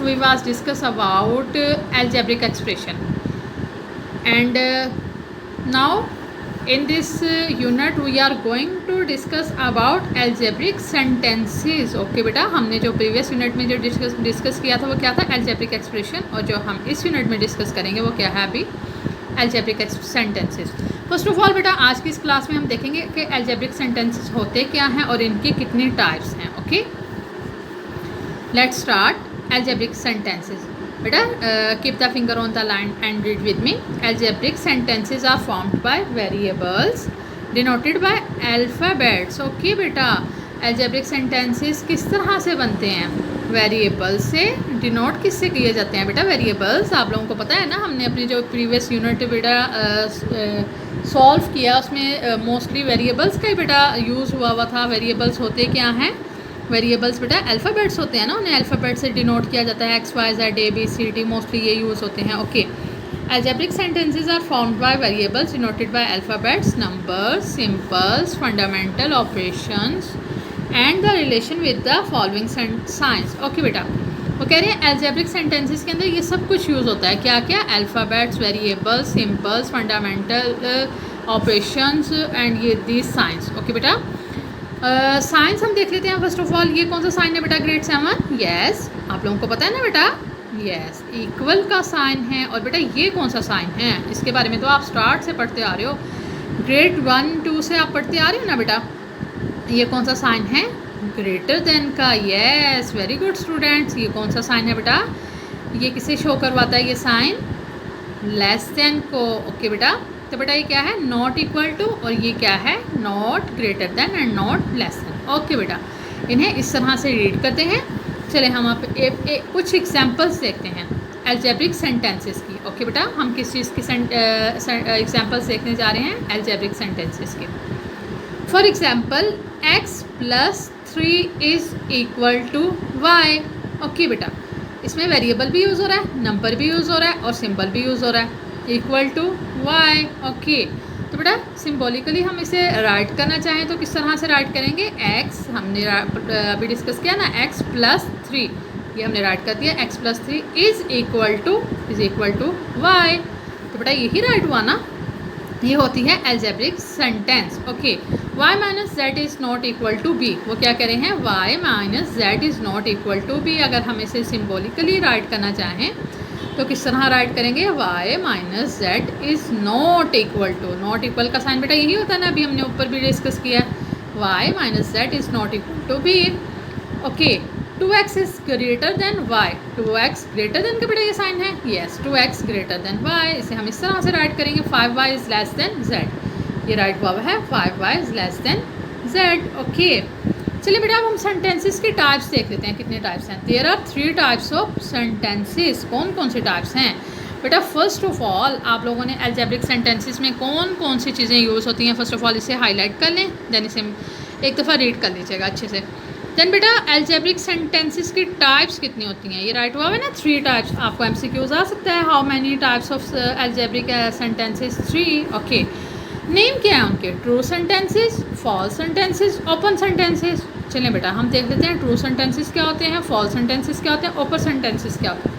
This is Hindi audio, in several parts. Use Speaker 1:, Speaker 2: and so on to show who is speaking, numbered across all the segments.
Speaker 1: we was discuss about algebraic expression, and now in this unit we are going to discuss about algebraic sentences. Okay बेटा, हमने जो प्रीवियस यूनिट में जो डिस्कस किया था वो क्या था, algebraic expression, और जो हम इस यूनिट में डिस्कस करेंगे वो क्या है अभी, algebraic sentences. First of all बेटा, आज की इस क्लास में हम देखेंगे कि algebraic sentences होते क्या हैं और इनके कितने टाइप्स हैं. Okay, let's start algebraic sentences. बेटा, keep the finger on the line and read with me. Algebraic sentences are formed by variables denoted by alphabets. Okay बेटा, algebraic sentences किस तरह से बनते हैं, वेरिएबल्स से डिनोट किससे किए जाते हैं बेटा, वेरिएबल्स. आप लोगों को पता है ना, हमने अपनी जो प्रीवियस यूनिट बेटा सॉल्व किया उसमें मोस्टली वेरिएबल्स का ही बेटा यूज़ हुआ था. वेरिएबल्स होते क्या हैं, वेरिएबल्स बेटा अल्फ़ाबेट्स होते हैं ना, उन्हें अल्फ़ाबेट से डिनोट किया जाता है. X Y Z A B C D, mostly ये यूज़ होते हैं. Okay, algebraic sentences are formed by variables denoted by alphabets, numbers, symbols, fundamental operations and the relation with the following signs. Okay बेटा, वो कह रहे हैं algebraic sentences के अंदर ये सब कुछ यूज़ होता है. क्या क्या, alphabets, variables, symbols, fundamental operations and ये दीज साइंस. ओके बेटा, साइंस हम देख लेते हैं. फर्स्ट ऑफ ऑल, ये कौन सा साइन है बेटा, ग्रेड 7. यस, आप लोगों को पता है ना बेटा, यस, इक्वल का साइन है. और बेटा ये कौन सा साइन है, इसके बारे में तो आप स्टार्ट से पढ़ते आ रहे हो, ग्रेड 1 2 से आप पढ़ते आ रहे हो ना बेटा. ये कौन सा साइन है, ग्रेटर देन का. Yes, very good students. ये कौन सा साइन है बेटा, ये किसे शो करवाता है, ये साइन लेस देन को. ओके बेटा, तो बेटा ये क्या है, नॉट इक्वल टू, और ये क्या है, not greater than and not less than. Okay बेटा, इन्हें इस तरह से रीड करते हैं. चले हम आप कुछ एग्जांपल्स देखते हैं algebraic sentences की. ओके बेटा, हम किस चीज़ की एग्जांपल्स देखने जा रहे हैं, algebraic sentences के. For example, x + 3 is equal to y. Okay बेटा, इसमें वेरिएबल भी यूज़ हो रहा है, नंबर भी यूज़ हो रहा है और सिंबल भी यूज़ हो रहा है, इक्वल टू y. ओके, तो बेटा सिंबॉलिकली हम इसे राइट करना चाहें तो किस तरह से राइट करेंगे, x हमने अभी डिस्कस किया ना, x + 3, ये हमने राइट कर दिया, x + 3 is equal to y. तो बेटा यही राइट हुआ ना, ये होती है algebraic sentence. Okay, y - z is not equal to b. वो क्या कह रहे हैं, y - z is not equal to b. अगर हम इसे सिंबॉलिकली राइट करना चाहें तो किस तरह राइट करेंगे, y - z is not equal to. Not equal का साइन बेटा यही होता है ना, अभी हमने ऊपर भी डिस्कस किया, y - z is not equal to b. Okay, 2x is greater than y. 2x greater than का बेटा ये साइन है, yes, 2x greater than y. इसे हम इस तरह से राइट करेंगे, 5y is less than z. ये राइट हुआ है, 5y is less than z. Okay, चलिए बेटा अब हम सेंटेंसेस के टाइप्स देख लेते हैं, कितने टाइप्स हैं. There are 3 types of sentences. कौन कौन से टाइप्स हैं बेटा, फर्स्ट ऑफ ऑल आप लोगों ने algebraic सेंटेंसेस में कौन कौन सी चीज़ें यूज़ होती हैं, फर्स्ट ऑफ ऑल इसे हाईलाइट कर लें, देन इसे एक दफ़ा रीड कर लीजिएगा अच्छे से. देन बेटा algebraic सेंटेंसेस की टाइप्स कितनी होती हैं, ये राइट हुआ है ना, 3 टाइप्स. आपको MCQs आ सकता है, how many types of algebraic sentences, 3. Okay, name क्या है उनके, true sentences, false sentences, open sentences. चलें बेटा हम देख लेते हैं ट्रू सेंटेंसेस क्या होते हैं, फॉल्स सेंटेंसेस क्या होते हैं, ओपन सेंटेंसेस क्या होते हैं.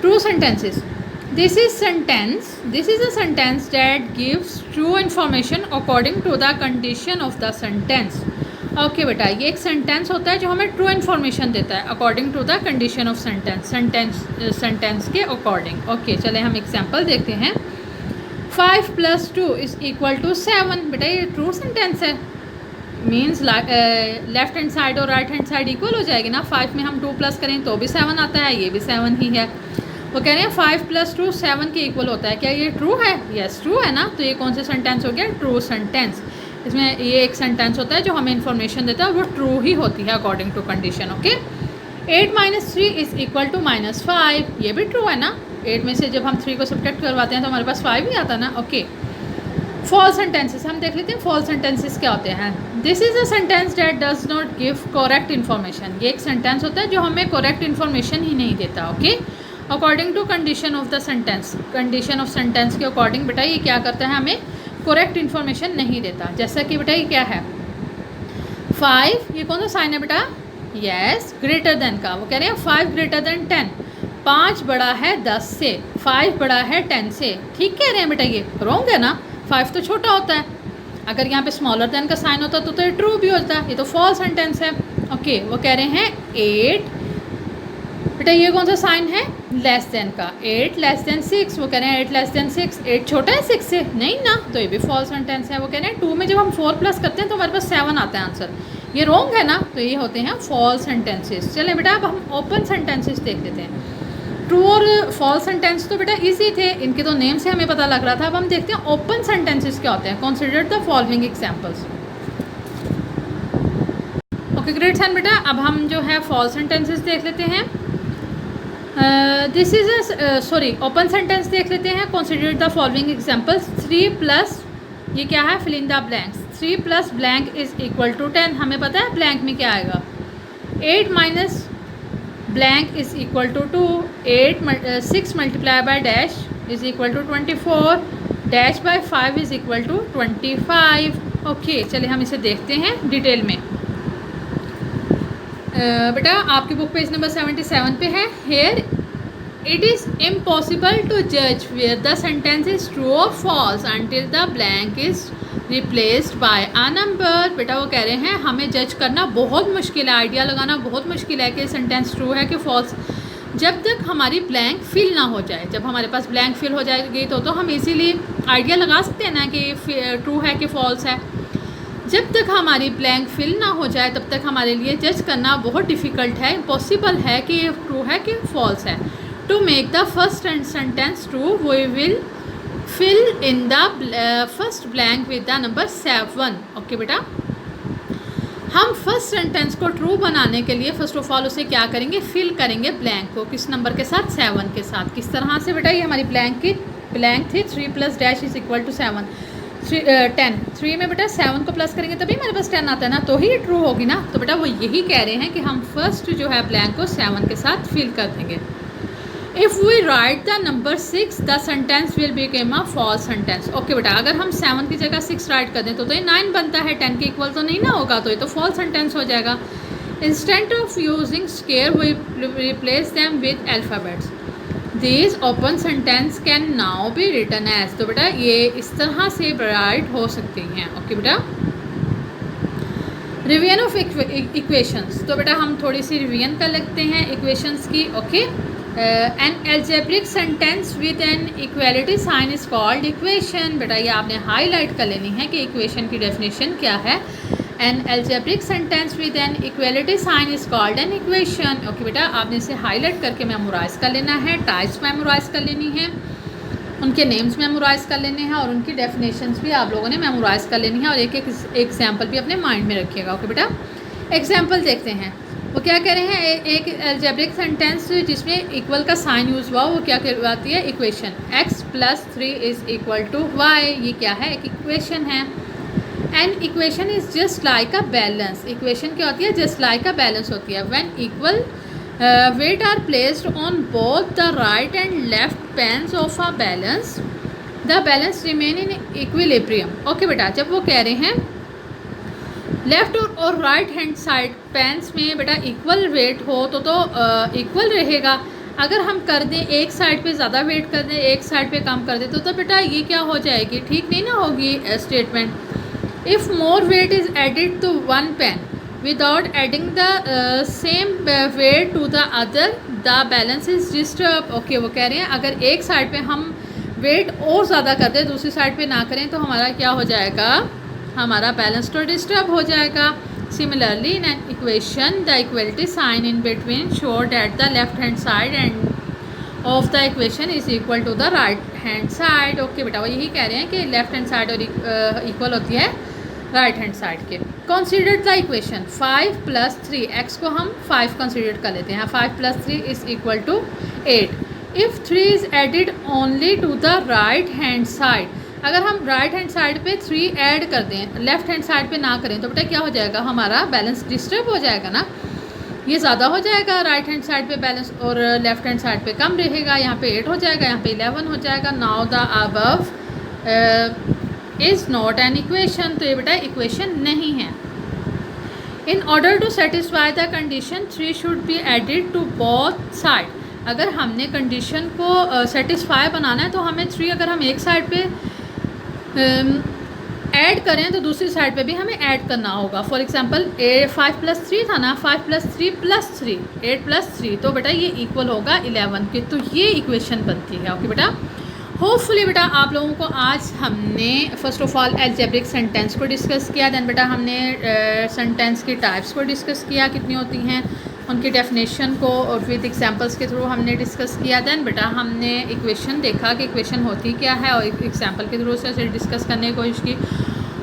Speaker 1: True sentences, this is a sentence that gives true information according to the condition of the sentence. Okay बेटा, ये एक सेंटेंस होता है जो हमें ट्रू इन्फॉर्मेशन देता है according to the condition of sentence के अकॉर्डिंग. ओके, चले हम एग्जाम्पल देखते हैं. 5 + 2 इज़ इक्वल टू 7. बेटा ये ट्रू सेंटेंस है, मीन्स लेफ्ट हैंड साइड और राइट हैंड साइड इक्वल हो जाएगी ना. 5 में हम 2 प्लस करें तो भी 7 आता है, ये भी 7 ही है. वो कह रहे हैं 5 + 2 7 के इक्वल होता है. क्या ये ट्रू है, यस ट्रू है ना. तो ये कौन सा सेंटेंस हो गया, ट्रू सेंटेंस. इसमें ये एक सेंटेंस होता है जो हमें इन्फॉर्मेशन देता है, वो ट्रू ही होती है according to condition. Okay, 8 - 3 is equal to -5. ये भी ट्रू है ना, 8 में से जब हम 3 को सब्ट्रैक्ट करवाते हैं तो हमारे पास 5 ही आता ना. ओके, फॉल्स सेंटेंसेस हम देख लेते हैं. फॉल्स सेंटेंसेस क्या होते हैं, this is a sentence that does not give correct information. ये एक सेंटेंस होता है जो हमें करेक्ट इन्फॉर्मेशन ही नहीं देता. Okay, according to condition of the sentence, condition of sentence के अकॉर्डिंग बेटा ये क्या करता है, हमें करेक्ट इन्फॉर्मेशन नहीं देता. जैसा कि बेटा ये क्या है, 5, ये कौन सा साइन है बेटा, यस, ग्रेटर देन का। वो कह रहे हैं 5 ग्रेटर देन 10, 5 बड़ा है 10 से, 5 बड़ा है 10 से। ठीक कह रहे हैं बेटा, ये रॉन्ग है ना, 5 तो छोटा होता है। अगर यहाँ पे स्मॉलर देन का साइन होता तो ये ट्रू भी होता, ये तो फॉल्स सेंटेंस है। ओके, वो कह रहे हैं 8, बेटा ये कौन सा साइन है, लेस देन का, 8 लेस देन 6। वो कह रहे हैं 8 लेस देन 6, 8 छोटा है 6 से, नहीं ना, तो ये भी फॉल्स सेंटेंस है। वो कह रहे हैं 2 में जब हम 4 प्लस करते हैं तो हमारे पास 7 आता है आंसर, ये रॉन्ग है ना, तो ये होते हैं फॉल्स सेंटेंसेस। चलें बेटा, अब हम ओपन सेंटेंसेस देख लेते हैं। ट्रू और फॉल्स सेंटेंस तो बेटा इजी थे, इनके तो नेम से हमें पता लग रहा था। अब हम देखते हैं ओपन सेंटेंसेस क्या होते हैं। Consider the following examples. Okay great सन बेटा, अब हम जो है फॉल्स सेंटेंसेस देख लेते हैं। This is sorry, open sentence देख लेते हैं। Consider the following examples. 3 plus, ये क्या है, fill in the blanks. 3 plus blank is equal to 10, हमें पता है ब्लैंक में क्या आएगा। 8 minus blank is equal to 2, 6 multiply by dash is equal to 24, dash by 5 is equal to 25। Okay, चलिए हम इसे देखते हैं डिटेल में। बेटा आपकी बुक पेज नंबर 77 पे है। Here it is impossible to जज where the sentence is true और false until the blank is replaced by a number. बेटा वो कह रहे हैं हमें जज करना बहुत मुश्किल है, आइडिया लगाना बहुत मुश्किल है कि सेंटेंस ट्रू है कि फॉल्स, जब तक हमारी ब्लैंक फिल ना हो जाए। जब हमारे पास ब्लैंक फिल हो जाएगी तो हम इजीली आइडिया लगा सकते हैं ना कि ट्रू है कि फॉल्स है। जब तक हमारी ब्लैंक फिल ना हो जाए तब तक हमारे लिए जज करना बहुत डिफ़िकल्ट है, इम्पॉसिबल है कि ये ट्रू है कि फॉल्स है। To make the first sentence true we will fill in the first blank with the number 7। Okay बेटा, हम फर्स्ट सेंटेंस को ट्रू बनाने के लिए फर्स्ट ऑफ ऑल उसे क्या करेंगे, फिल करेंगे ब्लैंक को। किस नंबर के साथ, 7 के साथ। किस तरह से बेटा, ये हमारी ब्लैंक थी 3 plus dash is equal to 7, 10। 3 में बेटा 7 को प्लस करेंगे तभी हमारे पास 10 आता है ना, तो ही ट्रू होगी ना। तो बेटा वो यही कह रहे हैं कि हम फर्स्ट जो है ब्लैंक को 7 के साथ फिल कर देंगे। If we write the number 6 the sentence will become a false sentence. Okay बेटा, अगर हम 7 की जगह 6 राइट कर दें तो ये 9 बनता है, 10 के इक्वल तो नहीं ना होगा, तो ये तो फॉल्स सेंटेंस हो जाएगा। Instant of using square we replace them with alphabets. This open sentence can now be written as. तो बेटा ये इस तरह से राइट हो सकती हैं। ओके बेटा, रिवीजन ऑफ इक्वेशंस। तो बेटा हम थोड़ी सी रिवीजन कर लेते हैं इक्वेशंस की। Okay, an algebraic sentence with an equality sign is called equation. बेटा ये आपने हाईलाइट कर लेनी है कि इक्वेशन की डेफिनेशन क्या है। An algebraic sentence with an equality sign is called an equation. Okay बेटा, आपने इसे हाईलाइट करके मेमोराइज कर लेना है, टाइप्स मेमोराइज कर लेनी है, उनके नेम्स मेमोराइज कर लेने हैं और उनकी डेफिनेशंस भी आप लोगों ने मेमोराइज कर लेनी है और एक एक एग्जाम्पल भी अपने माइंड में रखिएगा। ओके बेटा, एग्जाम्पल देखते हैं। वो क्या कह रहे हैं, एक एल्जेब्रिक सेंटेंस जिसमें इक्वल का साइन यूज़ हुआ वो क्या कहलाती है, equation. x plus 3 is equal to y, ये क्या है, एक इक्वेशन है। And equation is just like a balance. Equation क्या होती है, जस्ट लाइक अ बैलेंस होती है। When equal weight are placed on both the right and left pans of a balance the balance remain in equilibrium. Okay बेटा, जब वो कह रहे हैं लेफ्ट और राइट हैंड साइड पेन्स में बेटा इक्वल वेट हो तो इक्वल रहेगा। अगर हम कर दें एक साइड पे ज़्यादा वेट कर दें, एक साइड पे कम कर दें तो बेटा ये क्या हो जाएगी, ठीक नहीं ना होगी statement. If more weight is added to one pen without adding the same weight to the other, the balance is disturbed. Okay, वो कह रहे हैं अगर एक साइड पे हम वेट और ज़्यादा कर दें दूसरी साइड पे ना करें तो हमारा क्या हो जाएगा, हमारा बैलेंस तो डिस्टर्ब हो जाएगा। Similarly, in an equation, the equality sign in between show that the left hand side and of the equation is equal to the right hand side. Okay बेटा, वो यही कह रहे हैं कि लेफ्ट हैंड साइड और इक्वल होती है राइट हैंड साइड के। Consider the equation 5 plus 3, x को हम 5 कंसीडर कर लेते हैं। 5 plus 3 is equal to 8। If 3 is added only to the right hand side, अगर हम राइट हैंड साइड पे 3 ऐड कर दें, लेफ्ट हैंड साइड पे ना करें तो बेटा क्या हो जाएगा, हमारा बैलेंस डिस्टर्ब हो जाएगा ना, ये ज़्यादा हो जाएगा राइट हैंड साइड पे बैलेंस और लेफ्ट हैंड साइड पे कम रहेगा। यहाँ पे 8 हो जाएगा, यहाँ पे 11 हो जाएगा। Now the above is not an equation, तो ये बेटा इक्वेशन नहीं है। In order to satisfy the condition 3 should be added to both side. अगर हमने कंडीशन को सेटिस्फाई बनाना है तो हमें 3 अगर हम एक साइड पे ऐड करें तो दूसरी साइड पे भी हमें ऐड करना होगा। फॉर एग्जांपल 5 + 3 था ना, 5 + 3 + 3 8 + 3, तो बेटा ये इक्वल होगा 11 के। तो ये इक्वेशन बनती है। ओके बेटा, होपफुली बेटा आप लोगों को आज हमने first of all algebraic sentence को डिस्कस किया, दैन बेटा हमने सेंटेंस की टाइप्स को डिस्कस किया कितनी होती हैं, उनकी डेफिनेशन को और विद एग्जांपल्स के थ्रू हमने डिस्कस किया। दैन बेटा हमने इक्वेशन देखा कि इक्वेशन होती क्या है और एग्जांपल के थ्रू से डिस्कस करने की कोशिश की।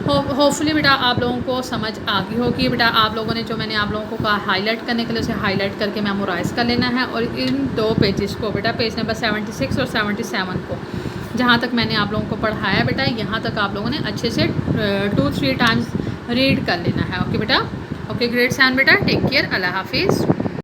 Speaker 1: होपफुली बेटा आप लोगों को समझ आ गई होगी। बेटा आप लोगों ने जो मैंने आप लोगों को कहा हाईलाइट करने के लिए, उसे हाईलाइट करके मेमोराइज़ कर लेना है। और इन 2 पेजेस को बेटा, पेज नंबर 76 और 77 को, जहाँ तक मैंने आप लोगों को पढ़ाया बेटा, यहाँ तक आप लोगों ने अच्छे से 2-3 टाइम्स रीड कर लेना है। ओके बेटा, ओके ग्रेड 7 बेटा, टेक केयर, अल्लाह हाफिज़।